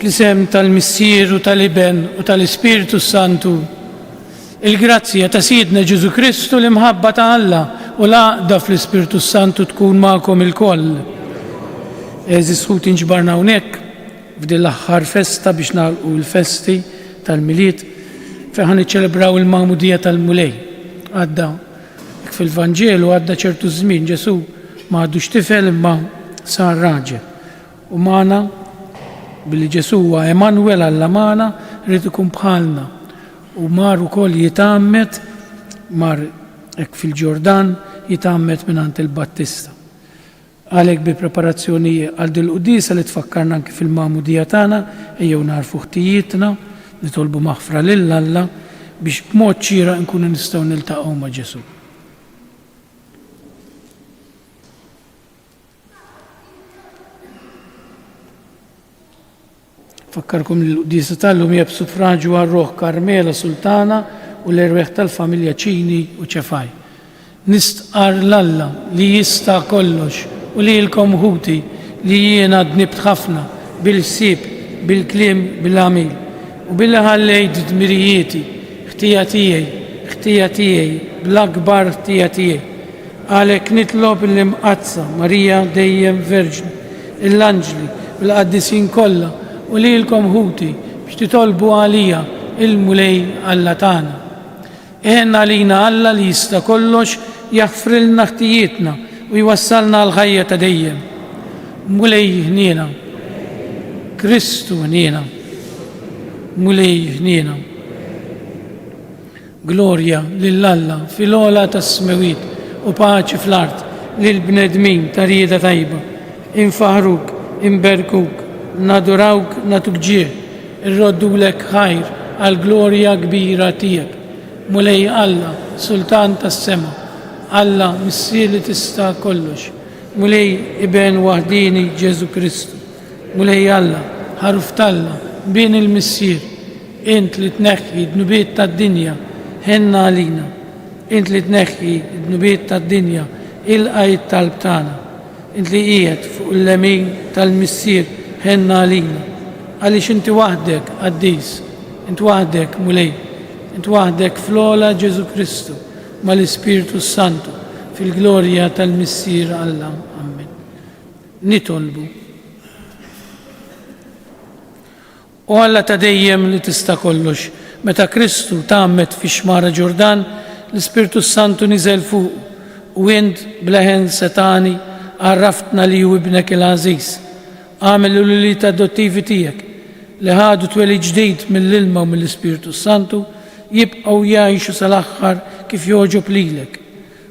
fl-isem tal-Missier u tal-Iben u tal-Ispiritu Santu, il-grazzja ta' Sidna Ġesu Kristu l-imħabba ta' Alla u l-għaqda fl-Ispiritu Santu tkun magħkom il-koll. Eżis ħut inġbarna hawnhekk f'din l-aħħar festa biex nagħlqu l-festi tal-miliet fejn ħan niċċelebraw il-Magħmudija tal-Mulej. Għadda fil-Vanġelu għadda ċertu żmien Ġesu ma għadux tifel imma sar raġel. U magħna billi Ġesu huwa Emanuel Alla magħna rrid ikun bħalna. U mar ukoll jitammet mar hekk fil-Ġordan jitammet mingħand il-Battista. Għalhekk bi preparazzjoni għal dil qudisa li tfakkarna anke fil-Magħmudija tagħna ejjew narfu ħtijietna nitolbu maħfra lil Alla biex b'mod xieraq nkunu nistgħu niltaqgħu ma' Ġesu. Fakkarkom l-qudisa tal-lum hija b'suffraġġju għar-Roħ Karmela Sultana u l-erweħ tal-familja Ċini u Ċefaj. Nistqar l-Alla li jista' kollox u li l-kom ħuti li jiena dnibt ħafna bil-ħsieb, bil-kliem, bil-għamil u billi ħallejt dmirijieti, ħtija tiegħi, bl-akbar ħtija tiegħi. Għalhekk nitlob l-imqazza Marija dejjem Verġni, l-anġli, bil-qaddisin kollha u li l-kom ħuti biex titolbu għalija il-mulej Alla tagħna. Eħenna għalina Alla li jista' kollox jaħfrilna ħtijietna u jwassalna l-ħajja ta' dejjem. Mulej ħniena, Kristu ħniena, mulej ħniena. Glorja lill-Alla fil-ola tas-smewiet u paċi fl-art lill-bnedmin ta' rieda tajba. Infaħruk, inberkuk, nadurawk, natuk ġie, irroddulek ħajr għal-glorja kbira tiegħek. Mulej Alla, Sultan tas-sema, Alla Missier li tista' kollox. Mulej Iben waħdini Ġesu Kristu. Mulej Alla, ħaruf talla, bin il-Missier, int li tneħħi d-nubiet tad-dinja, ħenna għalina. Int li tneħħi d-nubiet tad-dinja, il-qajt talb tagħna. Int li qiegħed fuq il-lemin tal-Missier, ħenna għalina. Għaliex inti waħdek qaddis, int waħdek mulej, int waħdek fl-ola Ġesu Kristu mal-Ispiritu Santu fil-glorja tal-Missier Alla. Amen. Nitolbu. U Alla ta' dejjem li tista' kollox, meta Kristu tammet fi xmara Ġordan, l-Ispiritu Santu niżel fuq u int bleħen setani għarraftna li hu ibnek il-Aziz. Għamelu li adottivi tiegħek li ħadu tweli ġdid mill-ilma u mill-Ispiritu Santu jibqgħu jgħixu sal-aħħar kif jogħġob lilek.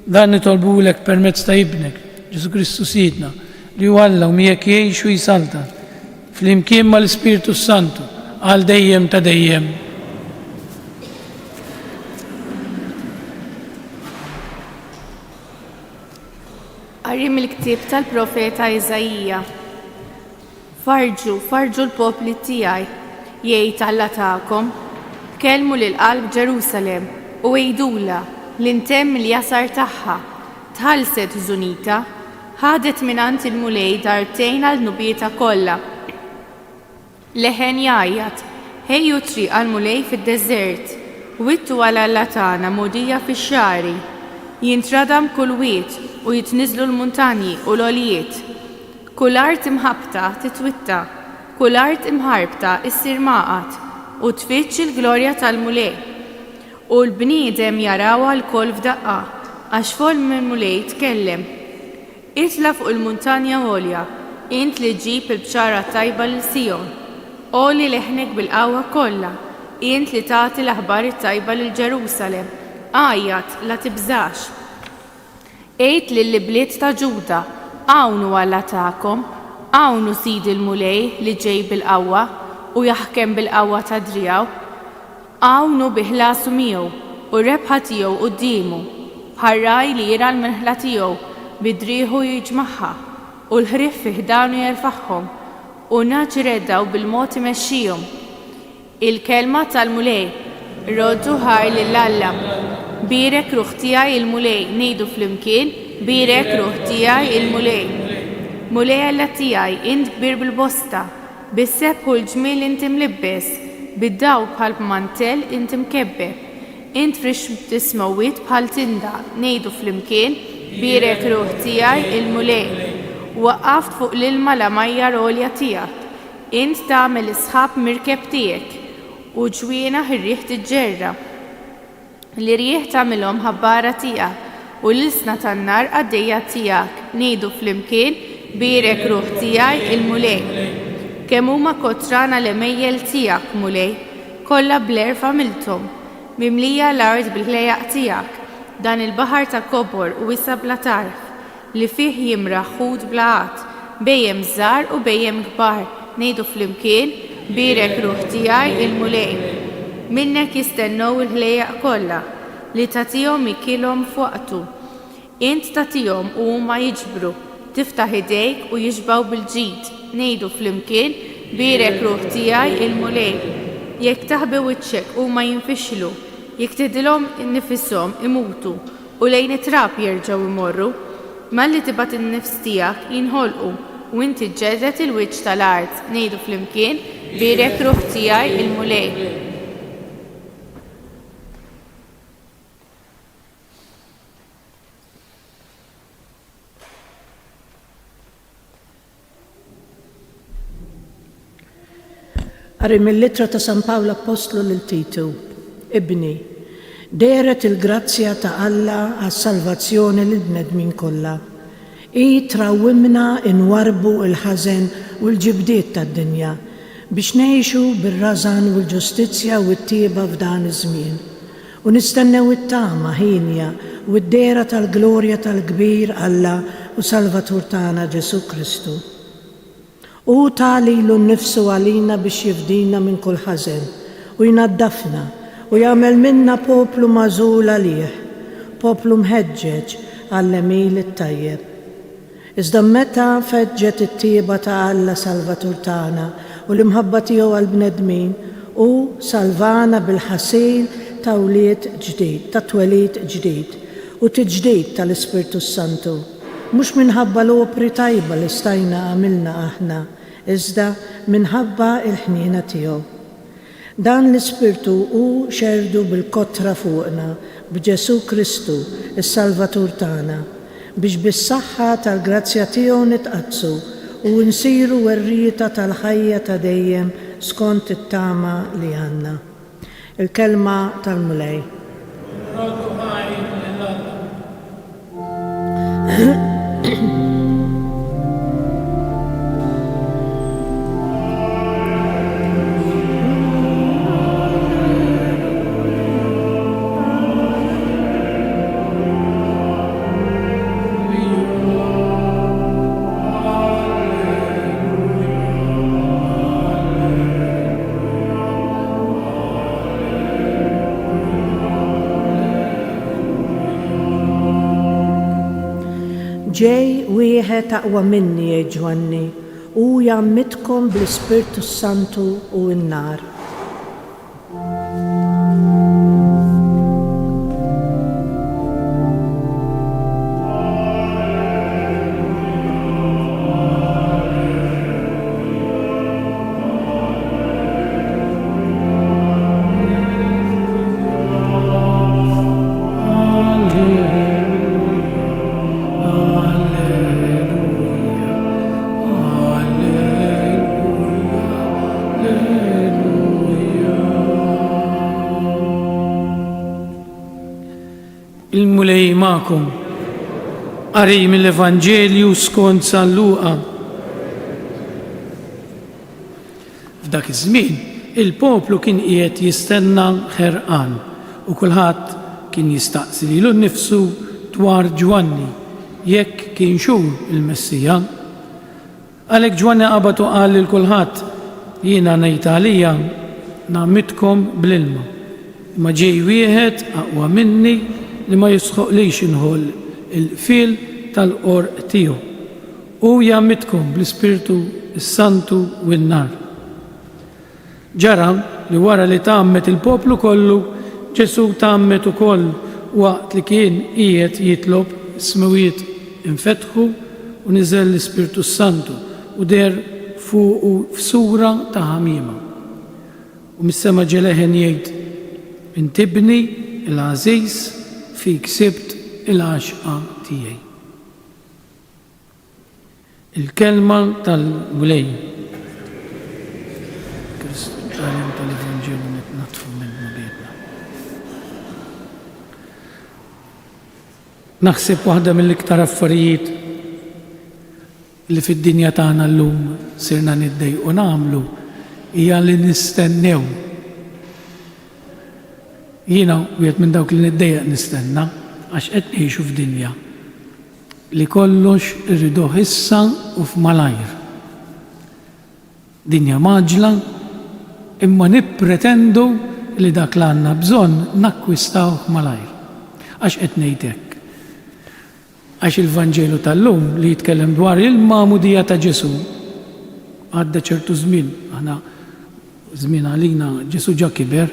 Dan nitolbulek permezz ta' ibnek, Ġesu Kristu Sidna, li hu Alla u miegħek jgħix u jisalta fl-imkien mal-Ispiritu Santu għal dejjem ta' dejjem. Qari mill-ktieb tal-profeta Iżajija. Farġu l-popli tiegħi, jgħid Alla tagħkom, tkellmu lil qalb Ġerusalemm u għejdula l-intemm il-jasar tagħha, tħallset żunita, ħadet mingħand il-mulej dartejn għall-nubieta kollha. Leħen jgħajjat, ħejju triq għall-mulej fid-deżert, wittu għal Alla tagħna mogħdija fix-xari, jintradam kull wied u jitniżlu l-muntanji u l-għoljiet. Kull art imħabta titwitta, kull art imħarbta issir maqat u tfittx il-glorja tal-mulej. U l-bniedem jarawha l-koll f'daqqa għax fol minn mulej tkellem. Itla fuq il-muntanja għolja, int li ġib il-bċara tajba l-Sijon. Oli leħnek bil-qawwa kollha, int li tagħti l-aħbar it-tajba lil Ġerusalem. Għajjat la tibżax. Ejt lill-bliet ta' Ġuda, għawnu Alla tagħkom, għawnu Sidi l-mulej li ġej bil-qawwa u jaħkem bil-qawwa ta' drijaw. Għawnu biħlasu miegħu u rebħa tiegħu qudiemu, ħarraj li jira l-mirħla tiegħu bidrieħu jiġmaħħa u l-ħrief fiħdanu jerfaħħom u naġreddaw bil-mod imexxihom. Il-kelma tal-mulej, roddu ħar lill-Alla. Birek ruħ tiegħi il-mulej ngħidu flimkien, birek ruħ tiegħi il-mulej. Mulej Alla tiegħi int kbir bil-bosta, bis-seb u l-ġmiel inti mlibbes, bid-daw bħal mantel inti mkebbeb. Int frix tismawit bħal tinda, ngħidu flimkien, birek ruħ tiegħi il-mulej. Waqqaft fuq l-ilma l-amajja rolja tiegħek. Int tagħmel isħab mirkeb tiegħek u ġwiena ir-riħ tiġġerra. Li rieħ tagħmilhom ħabbara tiegħek u l-isna tan-nar għaddejja tiegħek. Ngħidu flimkien, birek ruħ tiegħi il-mulej. Kemm huma kotrana l-emejjel tiegħek mulej, kollha bl-erf għamilthom, mimlija l-art bil-ħlejaq tiegħek, dan il-baħar ta' kobor u issa bla tarf, li fih jimraħ ħud bla qatt, bejjem żgħar u bejjem kbar. Ngħidu flimkien, birek ruħ tiegħi il-mulej. Minnek jistennew il-ħlejaq kollha li tagħtihom ikilhom f'waqtu. Int tagħtihom u huma jiġbru, tiftaħ idejk u jiġbaw bil-ġid. Ngħidu flimkien, birek ruħ tiegħi il-mulej. Jekk taħbi wiċċek huma jinfixlu, jekk tidilhom nifisom imutu u lejn it-trab jerġgħu imorru, malli tibgħat in-nifs tiegħek jinħolqu u inti ġġerret il-wiċċ tal-art. Ngħidu flimkien, birek ruħ tiegħi il-mulej. Qari mill-Littra ta' San Pawlu Apostlu lil Titu, ibni, deret il-grazzja ta' Alla għas-salvazzjoni lill-bnedmin kollha. I trawwimna inwarbu il-ħażen u l-ġibdiet tad-dinja biex ngħixu bir-rażan u l-ġustizzja u t-tieba f'dan iż-żmien. U nistennew it-tama ħinja u d-dera tal-glorja tal-kbir Alla u Salvatur tagħna Ġesu Kristu. U talilu nnifsu għalina biex jifdina minn kull ħażen u jnaddafna u jagħmel minna poplu magħżul għalih, poplu mħeġġeġ għall-emil it-tajjeb. Iżda meta feġġet it-tieba ta' Alla Salvatur tagħna u l-imħabba tiegħu għall-bnedmin u salvana bil-ħasil ta' twelid ġdid u tiġdid tal-Ispirtu Santu. Mhux minħabba l-opri tajba li stajna għamilna aħna, iżda minħabba il-ħniena tiegħu. Dan l-Ispirtu hu xerdu bil-kotra fuqna b'Ġesu Kristu, is-Salvatur tagħna, biex bis-saħħa tal-grazzja tiegħu nitqazzu u nsiru werrieta tal-ħajja ta' dejjem skont it-tama li għandna. Il-kelma tal-mulej. Ġej wieħed aqwa minni jgħid Ġwanni u jammitkom bl-Ispirtu Santu u n-nar. Il-mulej ma'kom. Qari mill-Evanġelju skont San Luqa. F'dak iż-żmien il-poplu kien qiegħed jistenna ħerqan u kulħadd kien jistaqsi lilu nnifsu dwar Ġwanni jekk kien xu il-Messija. Għalhekk Ġwanni qabad u qal lil kulħadd jiena ngħid għalija nagħmitkom bl-ilma. Ma ġej wieħed aqwa minni li ma jisħoqlix inħol il-fil tal-qorq tiegħu u jammitkom bl-Ispirtu Santu u n-nar. Ġara li wara li tgħammet il-poplu kollu, Ġesu tgħammet ukoll waqt li kien qiegħed jitlob is-smawiet infetħu u niżel l-Ispirtu Santu u der fuq f'sura ta' ħamiema. U mis-sema ġeleħen jgħid: intibni il-għażiż fik sibt il-għaxqa tiegħi. Il-kelma tal-mulej. Kristu tal-jum tal-Evanġelu natfu minnu biedna. Naħseb waħda mill-iktar affarijiet li fid-dinja tagħna llum sirna niddejqu nagħmlu hija li nistennew. Jiena wieħed minn dawk li niddejjaq nistenna għax qed ngħixu f'dinja li kollox irriduh issa u f'malajr. Dinja maġla, imma nippretendu li dak li għandna bżonn nakkwistaw f'malajr. Għax qed ngħid hekk. Għax il-Vanġelu tal-lum li jitkellem dwar il-Magħmudija ta' Ġesu għadda ċertu żmien, aħna żmien għalina Ġesu ġa kiber.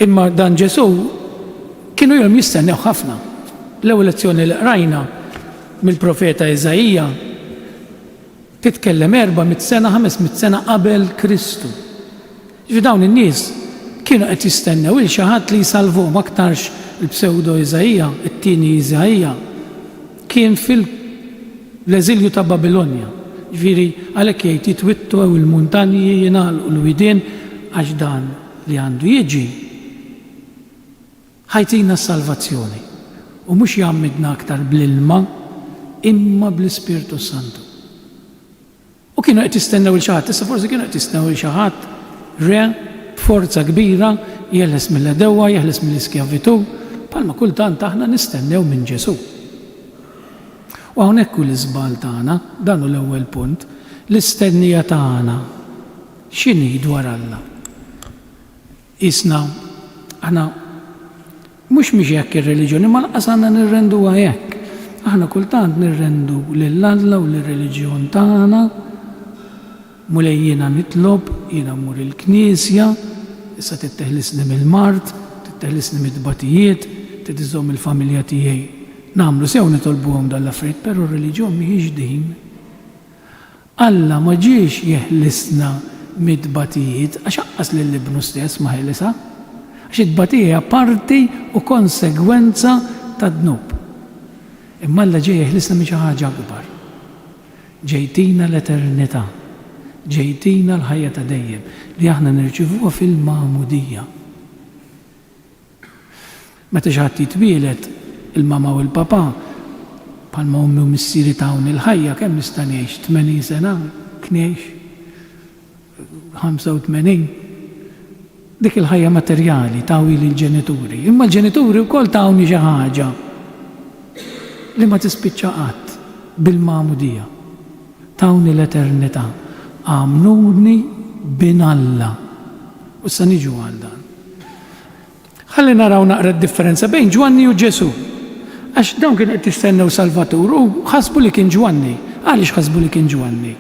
Imma dan Ġesu kienu jom jistennew ħafna. L-ewwel lezzjoni li qrajna mill-profeta Eżajija titkellem 400 sena, 500 sena qabel Kristu. Dawn in-nies kienu qed jistennew il xi ħadd li jsalvuhom aktarx il-pseudo Eżajija, it-tieni Eżajija, kien fil-eżilju ta' Babilonja. Ġifieri għalhekk jgħid jitwittu il-muntanji jingħalqu l-widien għax dan li għandu jiġi ħajtina s-salvazzjoni. U mhux jgħammidna aktar bl-ilma, imma bl-Ispirtu Santu. U kienu qed jistennew il xi ħadd, issa forsi kienu qed jistennew il xi ħadd re b'forza kbira jeħles mill-edewwa, jeħles mill-iskjavitu, bħalma kultant aħna nistennew minn Ġesu. U hawnhekk hu l-iżbal tagħna, dan hu l-ewwel punt, l-istennija tagħna x'inhi dwar Alla. Isna aħna mhux mhix hekk ir-reliġjoni, ma lanqas għandna nirrenduha hekk. Aħna kultant nirrendu lil Alla u lir-reliġjon tagħna, mulej jiena nitlob, jiena mmur il-Knisja, issa titteħlisni mill-mart, titteħlisni mid-dbatijiet, titiżhom il-familja tiegħi. Nagħmlu sew nitolbuhom dal-affarijiet, però r-reliġjon mhijiex din. Alla ma ġiex jeħlisna mid-dbatijiet għax aqqas lill-ibnu stess ma ħelisa. Għax id-dbatija parti u konsegwenza tad-dnub. Imma Alla ġej jeħlisna minn xi ħaġa akbar. Ġejtina l-eternità. Ġejtina l-ħajja ta' dejjem li aħna nirċivuha fil-Magħmudija. Meta xi ħadd jitwielet il-mama u l-papa bħalma ummi u missieri tawn il-ħajja kemm nista' ngħix 80 sena kniex 85. Dik il-ħajja materjali tawi lill-ġenituri. Imma l-ġenituri wkoll tawni xi ħaġa li ma tispiċċa qatt bil-Magħmudija. Tawni l-eternità. Għamnuni bin Alla. U sa niġu għal dan. Ħalli naraw naqra d-differenza bejn Ġwanni u Ġesu. Għax dawn kien qed jistennew Salvatur u ħasbu li kien Ġwanni. Għaliex ħasbu li kien Ġwanni?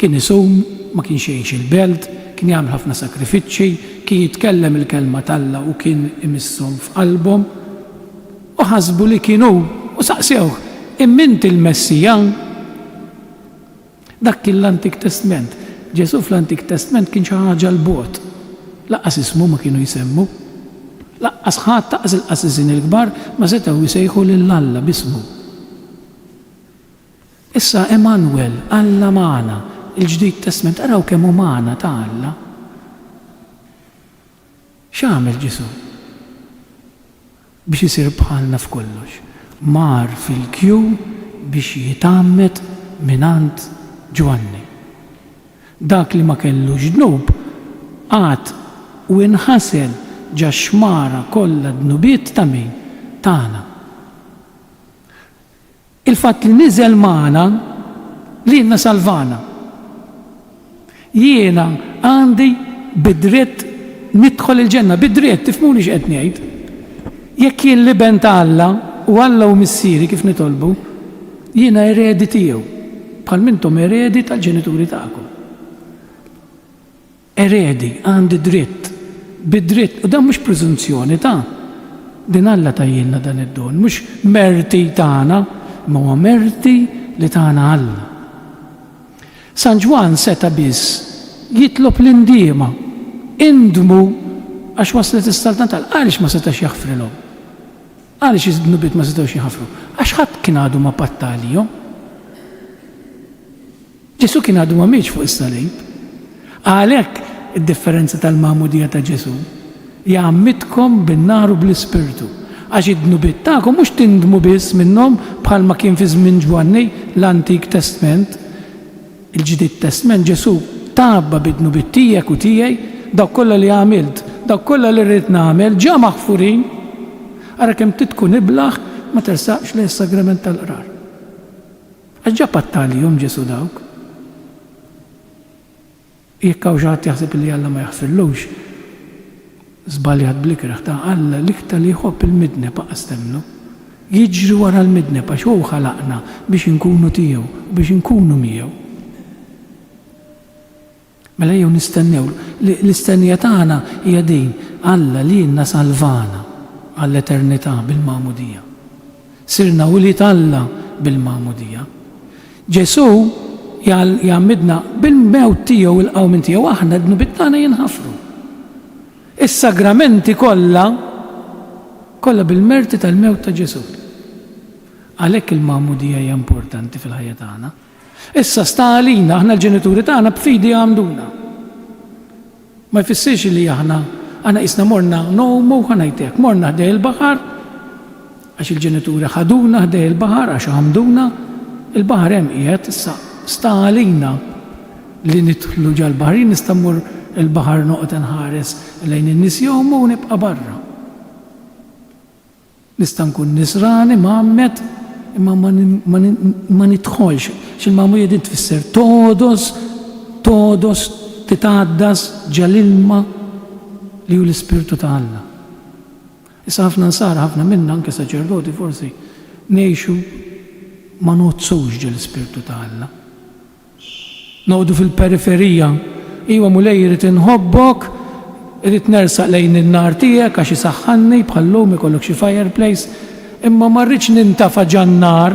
Kien isum, ma kienx jgħix il-belt, kien jagħmel ħafna sakrifiċċji, kien jitkellem il-kelma tal-Alla u kien imisshom f'qalbhom. U ħasbu li kienu u saqsewh, immint il-Messija. Dak kien l-Antik Testament. Ġesu fl-Antik Testament kien xi ħaġa l-bogħod. Laqqas ismu ma kienu jsemmu. Laqqas ħadd taqas il-qasisin il-kbar ma setgħu jsejħu lil Alla bismu. Issa Emanuel, Alla magħna, il-Ġdid Testament, araw kemm hu magħna ta' Alla. X'għamel Ġesu? Biex isir bħalna f'kollox. Mar fil-kju biex jitgħammet minant Ġwanni. Dak li ma kellux dnub għad u inħasel ġa xmara kollha dnubiet ta' min tagħna. Il-fatt li niżel magħna lilna salvana. Jiena għandi bidritt nidħol il-ġenna, bidritt tifhmuni x'qed ngħid. Jekk jien liben ta' Alla u Alla u missieri kif nitolbu, jiena eredi tiegħu. Bħal mintom eredi tal-ġenituri tagħkom. Eredi, għandi dritt, bidritt, u dan mhux preżunzjoni ta' din Alla tajjilna dan id-don, mhux merti tagħna, ma huwa merti li tagħna Alla. San Ġwan seta' biss jitlob l-indiema indmu għax waslet is-saltanat għaliex ma setax jaħfrilhom. Għaliex iż-dnubiet ma setgħux jaħfru? Għax ħadd kien għadu ma pattalihom. Ġesu kien għadu ma miex fuq is-salib. Għalhekk id-differenza tal-magħmudija ta' Ġesu jgħammitkom bin-nar u bl-Ispirtu. Għax id-dnubiet tagħkom mhux tindmu biss minnhom bħalma kien fi żmien Ġwanni l-Antik Testament. Il-Ġdid Testament Ġesu tabba bid-dnubiet tiegħek u tiegħi dawk kollha li għamilt, dawk kollha li rrid nagħmel ġa maħfurin. Ara kemm titkun iblaħ ma tersaqx lejn is-sagrament tal-qrar. Għax ġa pattalihom Ġesu dawk. Jekk hawn xi ħadd jaħseb li Alla ma jaħfirlux, żbaljat bl-ikraħ ta' Alla l-iktar li jħobb il-midneb aqas temnu. Jiġri wara l-midneb għax hu ħalaqna biex inkunu tiegħu u biex inkunu miegħu. Mela jew nistennew l-istennija tagħna hija din Alla li jenna salvana għall-eternità bil-magħmudija. Sirna wulied Alla bil-magħmudija. Ġesu jgħammidna bil-mewt tiegħu u l-qawmin tiegħu aħna d-dnubiet tagħna jinħafru. Is-sagramenti kollha bil-merti tal-mewt ta' Ġesu. Għalhekk il-magħmudija hija importanti fil-ħajja tagħna. Issa sta għalina aħna l-ġenituri tagħna b'fidi għamduna. Ma jfissirx li aħna isna morna nomu ħanajtek, morna ħdej il-baħar għax il-ġenituri ħaduna ħdej il-baħar għax għamduna. Il-baħar hemm qiegħed issa sta għalina li nidħlu ġal-baħar, nista' mmur il-baħar noqgħod inħares lejn in-nies jgħumu u nibqa' barra. Nista' nkun nisrani Muhammed imma ma nidħolx x'il-magħmudija din tfisser todos titgħaddas ġal-ilma li hu l-Ispirtu ta' Alla. Issa ħafna nsar ħafna minna anke saċerdoti forsi ngħixu ma nozzux ġal-Ispirtu ta' Alla. Noqdu fil-periferija, iwa mulej irid inħobbok, irid nersaq lejn in-nar tiegħek għax isaħħanni bħallum ikollok xi fireplace. Imma ma rridx nintafa' ġan-nar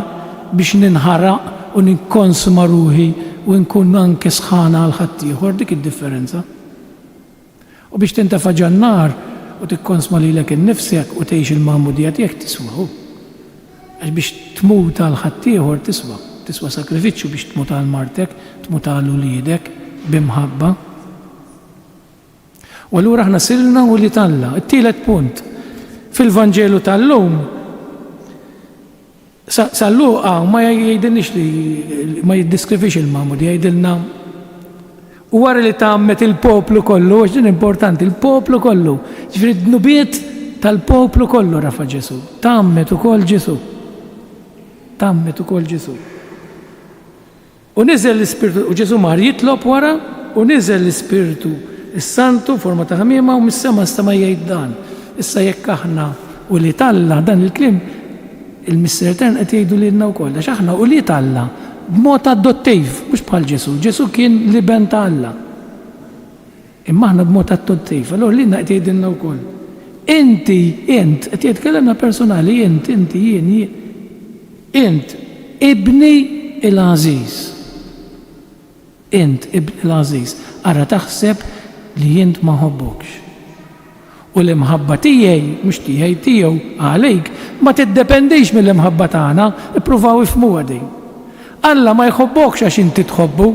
biex ninħaraq u nikkonsuma ruħi u nkun anke sħana għal ħadd ieħor, dik id-differenza. U biex tintafa' ġan-nar u tikkonsma lilek innifsek u tgħix il-magħmudija tiegħek tiswa. Għax biex tmut għal ħadd ieħor tiswa sakrifiċċju biex tmut għal martek, tmut għal uliedek bimħabba. U allura aħna silna wulied Alla. It-tielet punt fil-Vanġelu tal-lum Sal-Luqa ma jgħidilniex li ma jiddiskrivix il-magħmudija, jgħidilna u wara li tagħammet il-poplu kollu, għax din importanti, il-poplu kollu, ġifieri d-dnubiet tal-poplu kollu rafa' Ġesu, tagħammet ukoll Ġesu. Tagħammet ukoll Ġesu. U niżel l-Ispirtu, u Ġesu mar jitlob wara u niżel l-Ispirtu is-Santu forma ta' ħamiema u mis-sema stama jgħid dan. Issa jekk aħna wulied Alla dan il-kliem il-Mister Etern qed jgħidu lilna wkoll għax aħna wulied Alla b'mod adottiv, mhux bħal Ġesu. Ġesu kien liben ta' Alla. Imma aħna b'mod adottiv. Allura lilna qed jgħidilna wkoll. Int qed jitkellemna personali, jien. Int ibni il-Aziz. Int ibni il-Aziz. Ara taħseb li jint ma ħobbokx. U l-imħabba tiegħi, mhux tiegħu għalejk, ma tiddependix mill-imħabba tagħna, ippruvaw ifhmuha din. Alla ma jħobbokx għax inti tħobbu.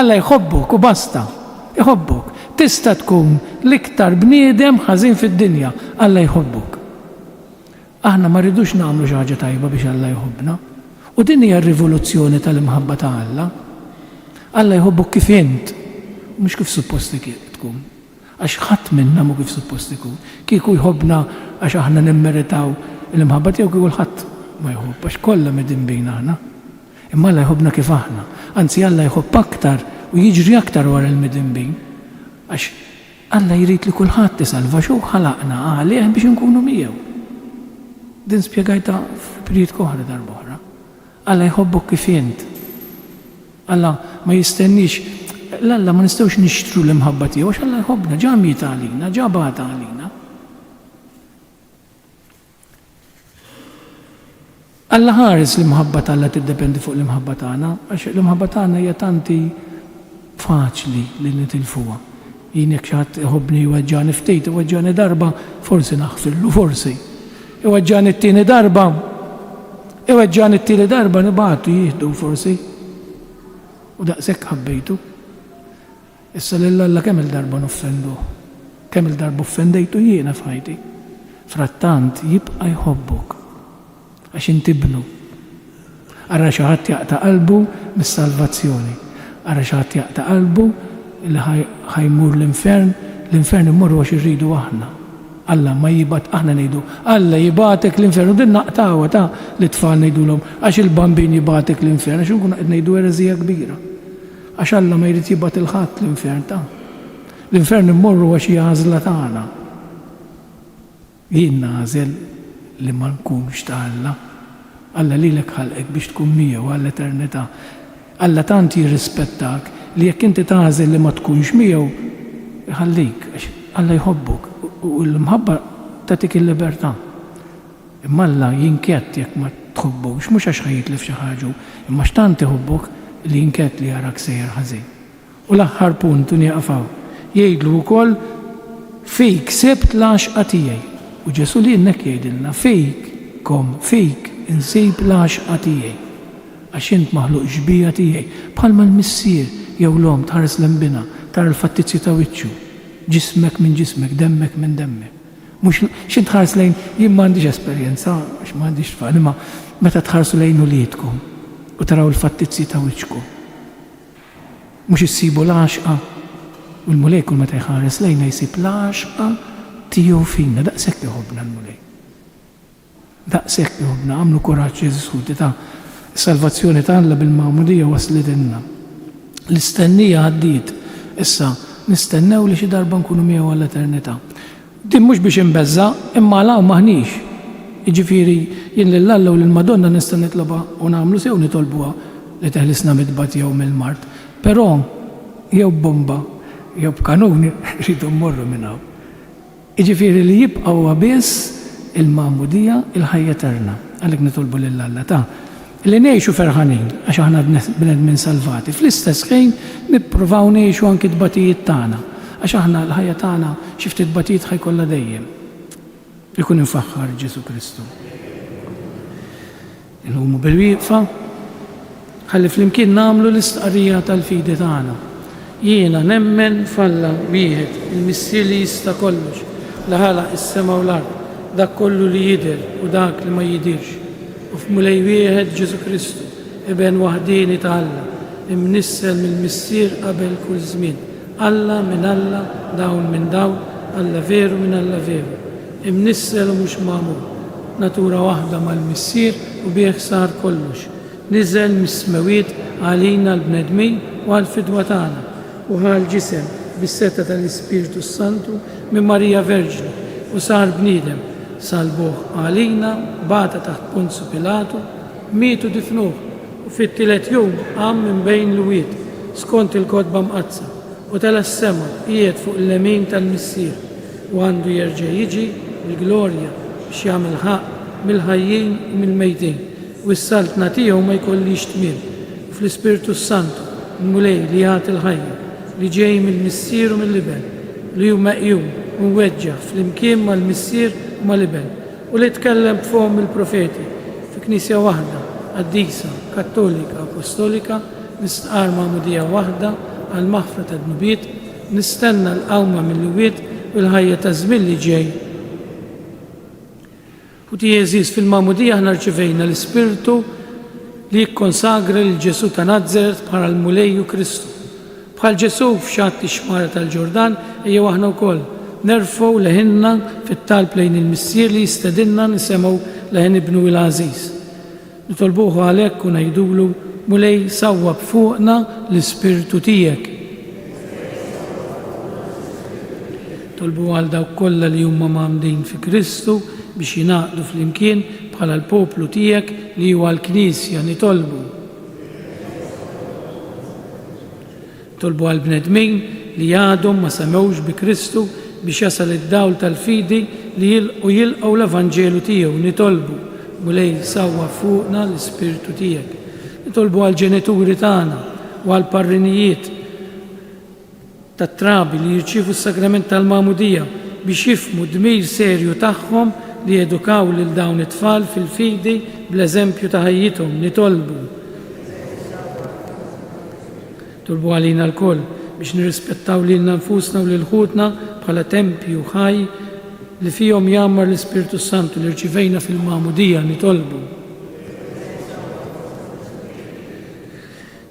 Alla jħobbok u basta. Jħobbok. Tista' tkun l-iktar bniedem ħażin fid-dinja, Alla jħobbok. Aħna ma rridux nagħmlu xi ħaġa tajba biex Alla jħobbna. U din hija r-rivoluzzjoni tal-imħabba ta' Alla. Alla jħobbok kif int, mhux kif supposti tkun. Għax ħadd minna mu kif suppost ikun. Kieku jħobbna għax aħna nimmeritaw l-imħabba tiegħu kieku ħadd ma jħobb għax kollha midin bejn aħna. Imma Alla jħobbna kif aħna. Anzi Alla jħobb aktar u jiġri aktar wara l-midin bejn. Għax Alla jrid li kulħadd isalva xu ħalaqna għalih biex inkunu miegħu. Din spjegajta f'prijiet oħra darba oħra. Alla jħobbok kif int. Alla ma jistennix Alla ma nistgħux nixtru l-imħabba tiegħu għax Alla jħobbna, ġa mieta għalina, ġa bata għalina. Alla ħares l-imħabba tagħna tiddependi fuq l-imħabba tagħna, għax l-imħabba tagħna hija tanti faċli li nitilfuha. Jien jekk xi ħadd iħobbni iweġġani ftit, iweġġani darba, forsi naħfillu, forsi. Iweġġani t-tieni darba, nibagħtu jieħdu forsi. U daqshekk ħabbejtu. Issa lil Alla kemm il-darba noffendu, kemm il-darba offendejtu jiena f'ħajti. Frattant jibqa' jħobbok għax intibnu. Ara xi ħadd jaqta' qalbu mis-salvazzjoni. Ara xi ħadd jaqta' qalbu li ħajmur l-infern immorru għax irridu aħna. Alla ma jibat aħna ngħidu, Alla jibatek l-infern u din naqtawa ta' li tfal ngħidulhom għax il-bambin jibatek l-infern għax inkunu qed ngħidu ereżija kbira. Għax Alla ma jrid jibat il-ħadd l-infern ta'. L-infern immorru għax hija għażla tagħna. Jien nagħżel li ma nkunx ta' Alla. Alla lilek ħalqek biex tkun miegħu għall-eternità. Alla tant jirrispettak li jekk inti tażel li ma tkunx miegħu ħallik għax Alla jħobbok u l-mħabba tagħtik il-libertà. Imma Alla jinkjett jekk ma tħobbokx mhux għax ħajitlef xi ħaġa, imma x'tant iħobbok li jinkjett li jarak sejjer ħażin. U l-aħħar punt nieqafaw jgħidlu wkoll fik sibt l-għaxqa tiegħi. U Ġesu li jennek jgħidilna fik insib l-għaxqa tiegħi. Għax int maħluq ġbija tiegħi bħalma l-missier jew l-om tħares l-imbina tara l-fattizzi ta' wiċċu, ġismek minn ġismek, demmek minn demmek. Mhux x'int tħares lejn jien m'għandix esperjenza għax m'għandix tfal, imma meta tħarsu lejn uliedkom u taraw l-fattizzi ta' wiċċkom. Mhux issibu l-għaxqa u l-mulejkul meta jħares lejna jsib l-għaxqa tiegħu fina, daqshekk iħobbna l-mulej. Daqshekk iħobbna, għamlu kuraġġ Ġesu ta' salvazzjoni tagħna bil-ma'mudija waslidilna. L-istennija għaddiet, issa nistennew li xi darba nkunu miegħu għall-eternità. Din mhux biex imbeżza, imma law maħniex. Jiġifieri jien lil Alla u lill-Madonna nista' nitlobha u nagħmlu sew nitolbuha li teħlisna midbad jew mill-mart. Però jew bomba jew b'kanuni rridu mmorru minn hawn. Jiġifieri li jibqgħu biss il-ma'mudija il-ħajja eterna. Għalhekk nitolbu lil Alla ta' li ngħixu ferħanin għax aħna bnedmin salvati. Fl-istess ħin nippruvaw ngħixu anke t-batijiet tagħna għax aħna l-ħajja tagħna xi ftit batijiet ħajkollha dejjem. Ikun infaħħar Ġesu Kristu. Inhumu bil-wieqfa ħalli flimkien nagħmlu l-istqarrija tal-fidi tagħna. Jiena nemmen f'Alla wieħed il-missier li jista' kollox li ħalaq is-sema u l-ard, dak kollu li jidher u dak li ma jidirx. U f'mulej wieħed Ġesu Kristu, ibn waħdini ta' Alla, imnissel mill-missier qabel kull żmien. Alla minn Alla, dawn minn dawn, Alla veru minn Alla veru. Imnissel u mhux magħmul. Natura waħda mal-missier u bih sar kollox. Niżel mis-smawiet għalina l-bnedmin u għall-fidwa tagħna. U ħal ġisem bis-seta tal-Ispiritu Santu minn Marija Verġni u sar bniedem salbuh għalina bata taħt Ponzu Pilatu, mietu difnuh u fit-tielet jum qam minn bejn l-wied skont il-kotba mqazza u tal-sema qiegħed fuq l-lemin tal-missier u għandu jerġa' jiġi bil-glorja biex jagħmel ħaq mill-ħajjin u mill-mejtin u s-saltna tiegħu ma jkollix tmiem u fl-Ispiritu Santu mulej li jagħti l-ħajja li ġej mill-missier u mill-liben li hu meqjum u mweġġa fl-imkien mal-missier u mal-liben u li tkellem b'fhom il-profeti fi knisja waħda qaddisa, kattolika, apostolika, nistqar ma'mudija waħda għal maħfra ta' dnubiet, nistenna l-qawma mill-wied u l-ħajja ta' żmien li ġej. U Jeżis fil-ma'mudija aħna rċevejna l-Ispirtu li jikkonsagra lil Ġesu ta' Nażaret bħala l-mulejju Kristu. Bħal Ġesu f'xatt ix-xmara tal-Ġordan ejjew aħna wkoll nerfgħu leħinna fit-talb lejn il-missier li jistedinna nisemgħu leħen ibnu l-Għażiż. Nitolbuh għalhekk u ngħidulu mulej sawwab fuqna l-Ispirtu tiegħek. Tolbu għal dawk kollha li huma magħmdin fi Kristu biex jingħaqdu flimkien bħala l-poplu tiegħek li huwa l-Knisja nitolbu. Tolbu għal bnedmin li għadhom ma semewx bi Kristu biex jasal id-dawl tal-fidi li jilqgħu l-Evanġelu tiegħu nitolbu Mulej sawa fuqna l-Ispirtu tiegħek. Nitolbu għal-ġenituri tagħna u għal-parrinijiet tat-trabi li jirċievu s-sakrament tal-Magħmudija biex jifhmu d-dmir serju tagħhom li edukaw lil dawn it-tfal fil-fidi bl-eżempju ta' ħajjithom. Nitolbu għalina l-koll biex nirrispettaw lilna nfusna u lil ħutna bħala tempju ħaj li fihom jammar l-Ispirtu Santu li rċivejna fil-Magħmudija. Nitolbu.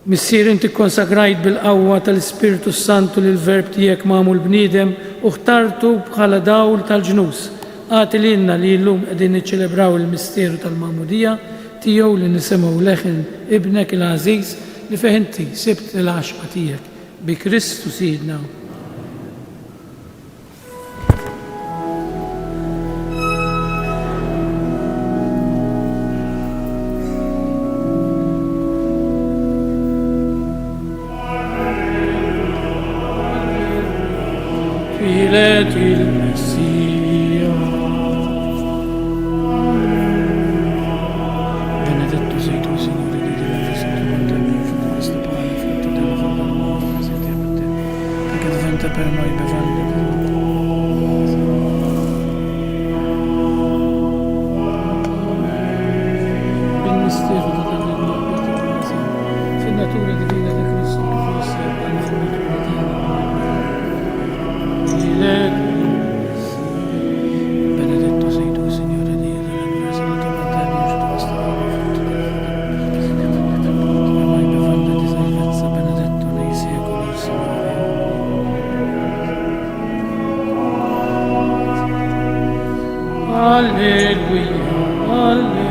Missier inti konsagrajt bil-qawwa tal-Ispirtu Santu lil verb tiegħek magħmul bniedem u ħtartu bħala dawl tal-ġnus. Għati lilna li llum qegħdin niċċelebraw il-misteru tal-Magħmudija tiegħu li nisimgħu leħen ibnek il-għażiż li fih inti sibt il-għaxqa tiegħek bi Kristu Sidna. Filet il-Messia. Benedetto sei tu, Signore, che ti metti sempre quanto a me, frutto questo pane, frutto della forma nuova, presente a te, perché diventa per noi bevande. Il mistero da dare il nome di Cristo, fin natura divina di Cristo, che fosse alla formatura eterna. Benedetto sei tu, Signore Dio, della gloria della tua bontà, ungido questo pane, frutto della forma per noi bevanda di salvezza, benedetto nei secoli, Signore. Alleluia, alleluia.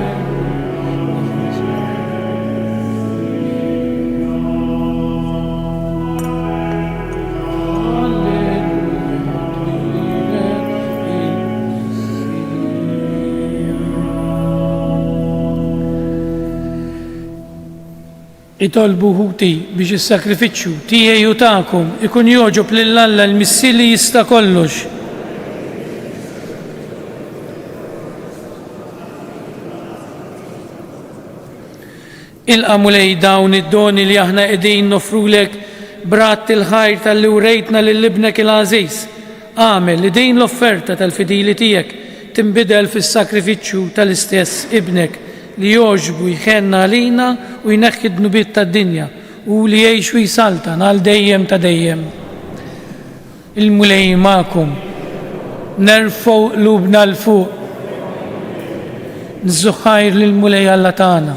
Itolbu ħuti biex is-sakrifiċċju tiegħi u tagħkom ikun joġob lill-Alla l-Missier li jista' kollox. Ilqa' mulej dawn id-doni li aħna qegħdin nofrulek brat il-ħajr tal-li urejtna lill-ibnek il-għażiż. Għamel li din l-offerta tal-fidili tiegħek tinbidel fis-sakrifiċċju tal-istess ibnek li joġbu jħenna għalina u jneħħi d-nubiet tad-dinja u li jgħix u jisaltan għal dejjem ta' dejjem. Il-mulej ma'kom, nerfgħu qlubna l-fuq, nżuħħajr lill-mulej Alla tagħna.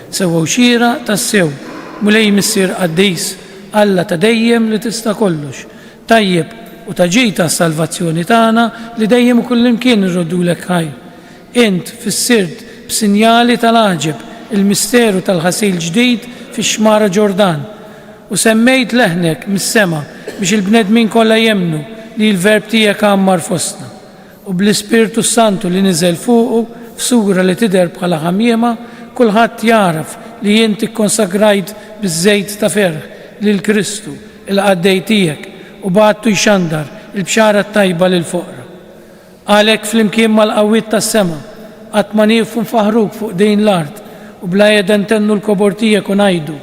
Sewwa xira tas-sew, mulej missier qaddis Alla ta' dejjem li tista' kollox, tajjeb u ta' ġita s-salvazzjoni tagħna li dejjem u kullimkien irroddulek ħajr. Int fissirt b'sinjali tal-għaġeb il-misteru tal-ħasil ġdid fix-xmara Ġordan u semmejt leħnek mis-sema biex il-bnedmin kollha jemnu li l-verb tiegħek għammar fostna u bl-Ispirtu Santu li niżel fuqu f'sura li tidher bħala ħammiema kulħadd jaraf li inti konsagrajt biż-żejt ta' ferħ lil Kristu il-qaddej tiegħek u bagħtu jxandar il-bxara tajba lil foqra. Għalek fl-imkien mal-qawwiet tas-sema qatt ma nieqfu nfaħruk fuq din l-art u bla jeda ntennu l-kobor tiegħek u ngħidu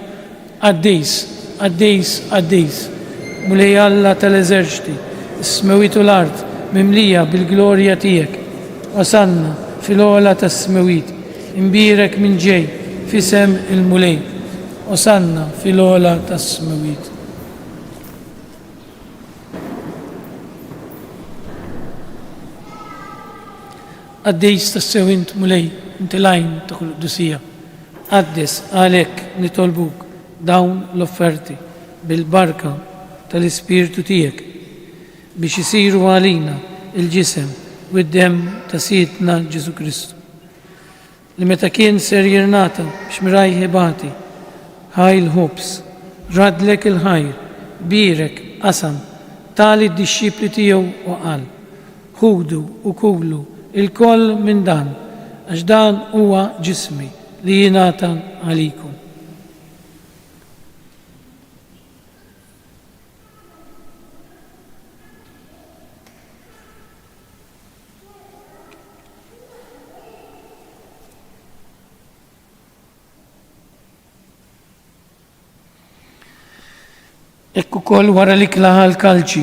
qaddis, qaddis, qaddis, mulej Alla tal-eżerċiti, is-smewiet u l-art mimlija bil-glorja tiegħek. Osanna fil-ogħla tas-smewiet, imbirek minn ġej fisem il-mulej. Osanna fil-ogħla tas-smewiet. Għaddejs tas-sew int mulej, inti lajn ta' kull qudusija. Għaddes għalek nitolbuk dawn l-offerti bil-barka tal-Ispirtu tiegħek biex isiru għalina il-ġisem u d-dem ta' Sidna Ġesu Kristu. Li meta kien ser jirnata biex miraj ħibati, ħajl ħobs, radlek il-ħajr, birek, qasam, tali d-disċipli tiegħu u qal, ħudu u kulu il-koll minn dan, għax dan huwa ġismi li jingħata għalikum. Ekku kol wara li klaħa l-kalċi,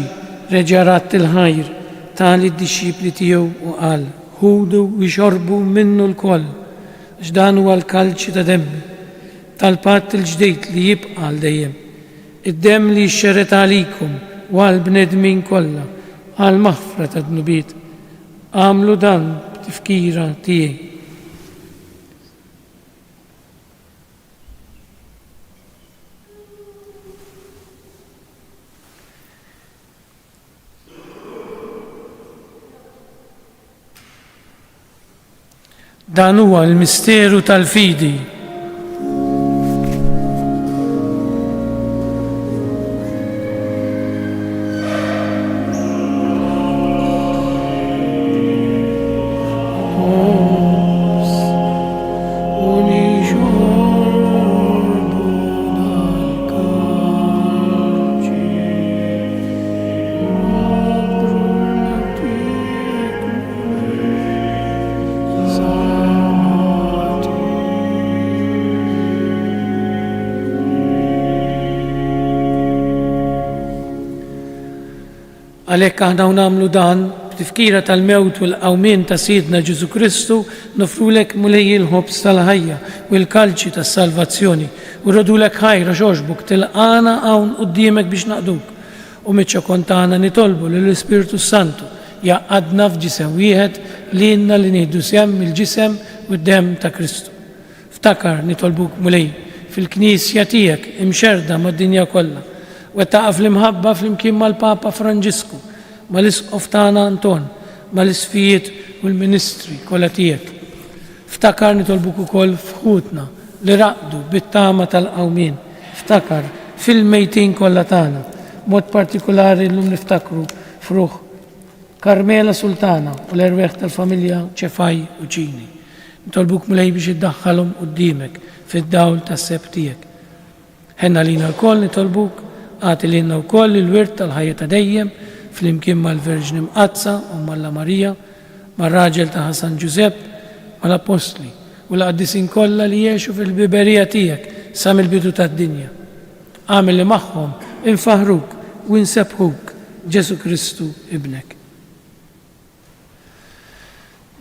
reġa rat il-ħajr, tali d-disċipli tiegħu u qal, ħudu u xorbu minnu l-koll, x'dan huwa l-kalċi ta' demmi, tal-patt il-ġdejt li jibqa' l dejjem. Id-dem li xxeret għalikum u għal-bnedmin kollha, għal-maħfra ta' dnubiet. Għamlu dan b'tifkira tiegħi. Dan huwa l-misteru tal-fidi. Għalhekk aħna nagħmlu dan b'tifkira tal-mewt u l-qawmien ta' Sidna Ġesu Kristu nofrulek mulej il-ħobs tal-ħajja u l-kalċi tas-salvazzjoni u rrodulek ħajra xogħġbok tilqana hawn quddiemek biex naqduk u miċ-ċokon tagħna nitolbu lill-Ispiritu Santu jaqgħadna f'ġisem wieħed li inna li nieħdu sehem mill-ġisem u d-demm ta' Kristu. Ftakar nitolbuk mulej fil-Knisja tiegħek imxerda mad-dinja kollha u taqaf l-imħabba fl-imkien mal-Papa Franġisku, mal-Isqof tagħna Anton, mal-isfijiet u l-ministri kollha tiegħek. Ftakar nitolbuk ukoll f'ħutna li raqdu bit-tama tal-qawmien. Ftakar fil-mejtin kollha tagħna, mod partikolari llum niftakru fruħ Karmela Sultana u l-erweħ tal-familja Ċefaj u Ċini. Nitolbuk mulej biex iddaħħalhom quddiemek fid-dawl tas-seb tiegħek. Ħenna lina l-koll nitolbuk għati lilna wkoll il-wirt tal-ħajja ta' dejjem fl-imkien mal-Verġni Mqazza u Malla Marija, mar-raġel ta' Ħasan Ġusepp, mal-Apostli u l-qaddisin kollha li jgħixu fil-biberija tiegħek sa mill-bidu tad-dinja. Għamel li magħhom infaħruk u nsebħuk Ġesu Kristu ibnek.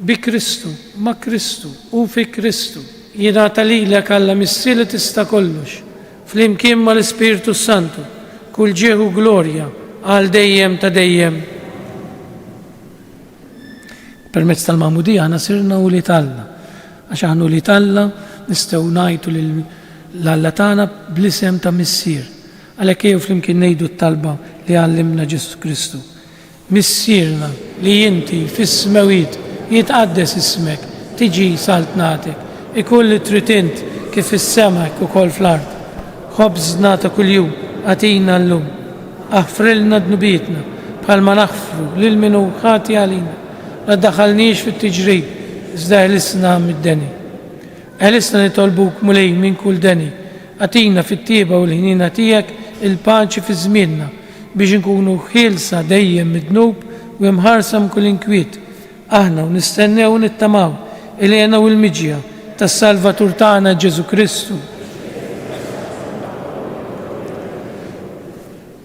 Bi Kristu, ma' Kristu u fi Kristu jingħata lilek Alla missieri tista' kollox fl-imkien mal-Ispiritu Santu kull ġieħu glorja għal dejjem ta' dejjem. Permezz tal-Magħmudija aħna sirna u li Alla, għax aħna u li Alla nistgħu ngħidu l-Alla tagħna bl-isem ta' missier. Għalhekk ejjew flimkien ngħidu t-talba li għallimna Ġesu Kristu. Missierna li inti fis-smawiet jitqaddes ismek, tiġi saltnatek, ikoll li trid int kif fis-sema ukoll fl-ard. Ħobżna ta' kuljum għatina llum, aħfrilna dnubietna bħalma naħfru lil minu ħati għalina, la daħalniex fit-tiġrib, iżda ħelisna mid-deni. Ħelisna nitolbuk mulej minn kull deni, għatina fit-tieba u l-ħnina tiegħek il-paċi fi żmienna biex nkunu ħielsa dejjem mid-dnub u imħarsa kull inkwiet. Aħna u nistennew u nittamaw il-għena u l-miġja tas-Salvatur tagħna Ġesu Kristu.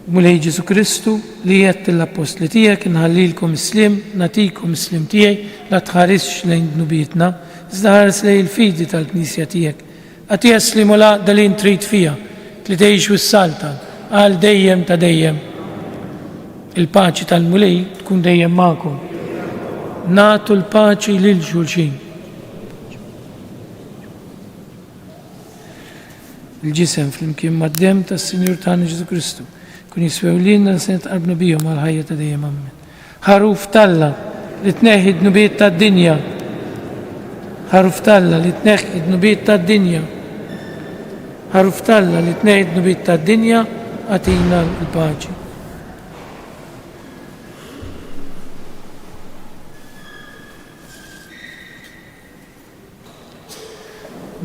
Mulej Ġesu Kristu li jgħid l-apostli tiegħek inħallilkom islim, natikom islim tiegħi la tħarisx lejn dnubietna, iżda ħares lejn il-fidi tal-Knisja tiegħek. Għatija slim u laqda li trid fiha, li tgħix wis-salta għal dejjem ta' dejjem. Il-paċi tal-mulej tkun dejjem magħkom. Nagħtu l-paċi lil xulxin. Il-ġisem fl-imkien mad-demm tas-Sinjur tagħna Ġesu Kristu kun jiswew lilna li se nitqarbnu bihom għal ħajja ta' dejjem ammen. Ħaruf talla li tneħħi d-nubiet tad-dinja. Ħaruf talla li tneħħi d-nubiet tad-dinja. Ħaruf talla li tneħħi d-nubiet tad-dinja għatina l-paċi.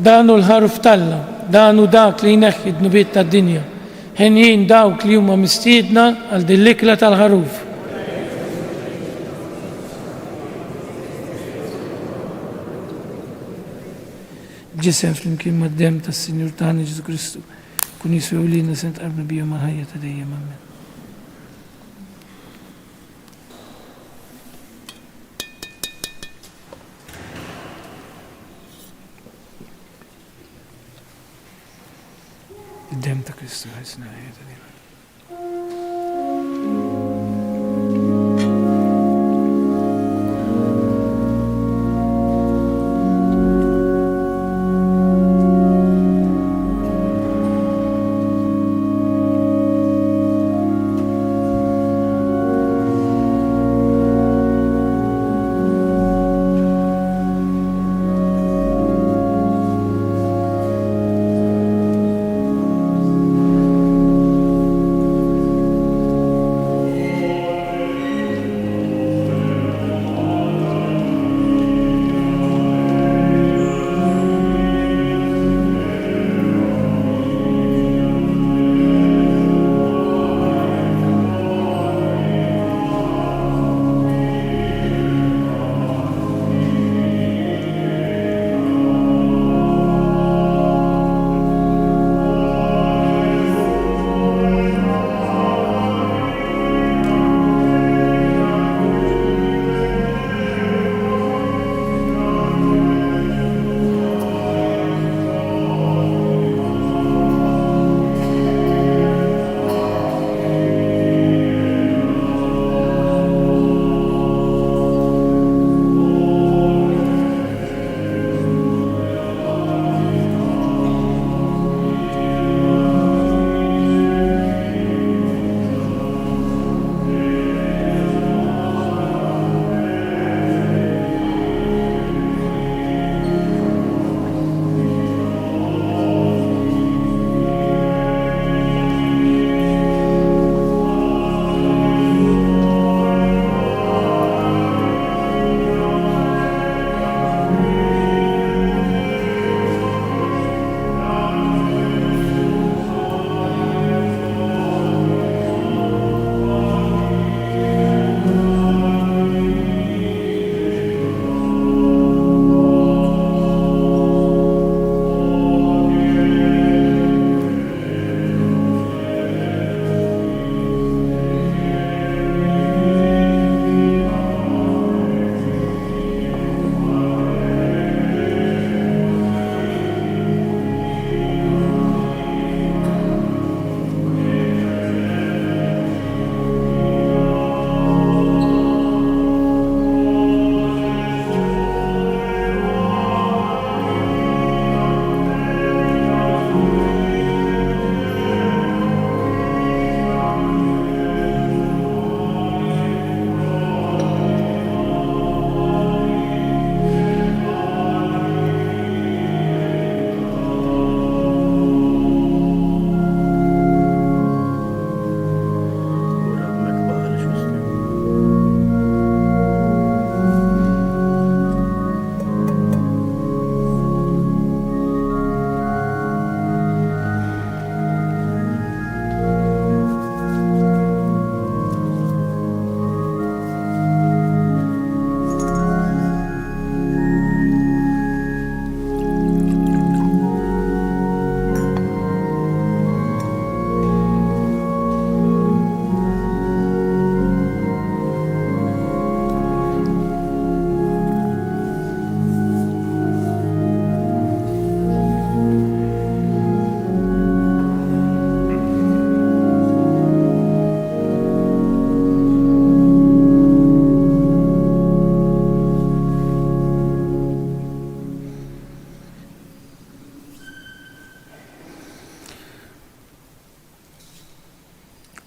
Danu l-ħaruf talla, danu dak li jneħħi d-nubiet tad-dinja. Ħenjin dawk li huma mistiedna għal din l-ikla tal-ħaruf. Ġisem flimkien mad-demm tas-Sinjur tagħna Ġesu Kristu kun jiswew lilna se nitqarbu bihom mal-ħajja ta' dejjem. Amen. Id-dem ta' Kristu ħajsna ħajja ta' dejjem.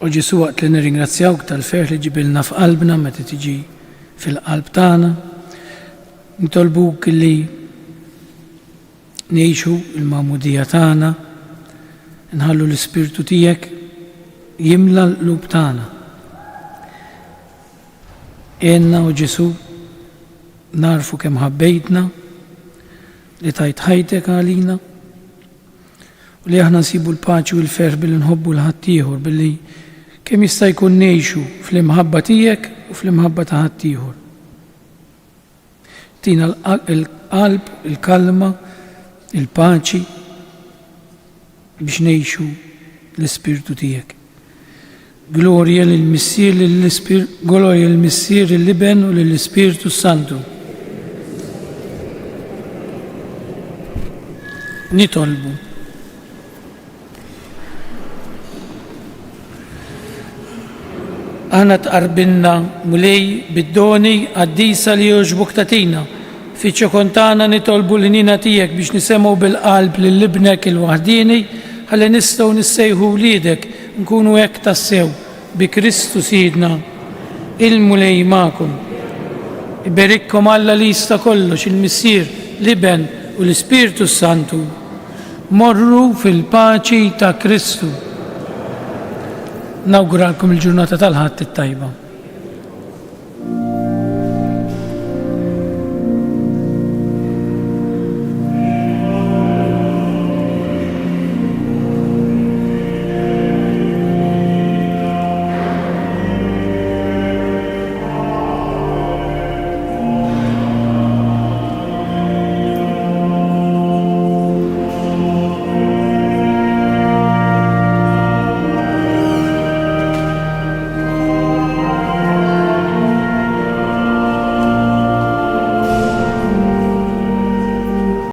U Ġesu waqt li nirringrazzjawk tal-ferħ li ġibilna f'qalbna meta tiġi fil-qalb tagħna, nitolbuk li ngħixu il-magħmudija tagħna, nħallu l-Ispirtu tiegħek jimla l-qlub tagħna. Għenna u Ġesu narfu kemm ħabbejtna li tajt ħajtek għalina u li aħna nsibu l-paċi u l-ferħ billi nħobbu l-ħaddieħor, billi kemm jista' jkun ngħixu fl-imħabba tiegħek u fl-imħabba ta' ħaddieħor. Tina l-qalb, il-kalma, il-paċi biex ngħixu l-Ispirtu tiegħek. Glorja lill-Missier il-Liben u lill-Ispirtu Santu. Nitolbu. Aħna tqarbilna mulej bid-doni għaddisa li joġbuk tatina. Fi ċokontana nitolbu l-nina tiegħek biex nisemgħu bil-qalb lill-libnek il-waħdini ħalli nistgħu nissejħu wliedek nkunu hekk tassew bi Kristu Sidna. Il-mulej magħkom. Iberikkom Alla li jista' kollox il-Missier Liben u l-Ispirtu Santu. Morru fil-paċi ta' Kristu. Nawguralkom il-ġurnata tal-ħadd it-tajba.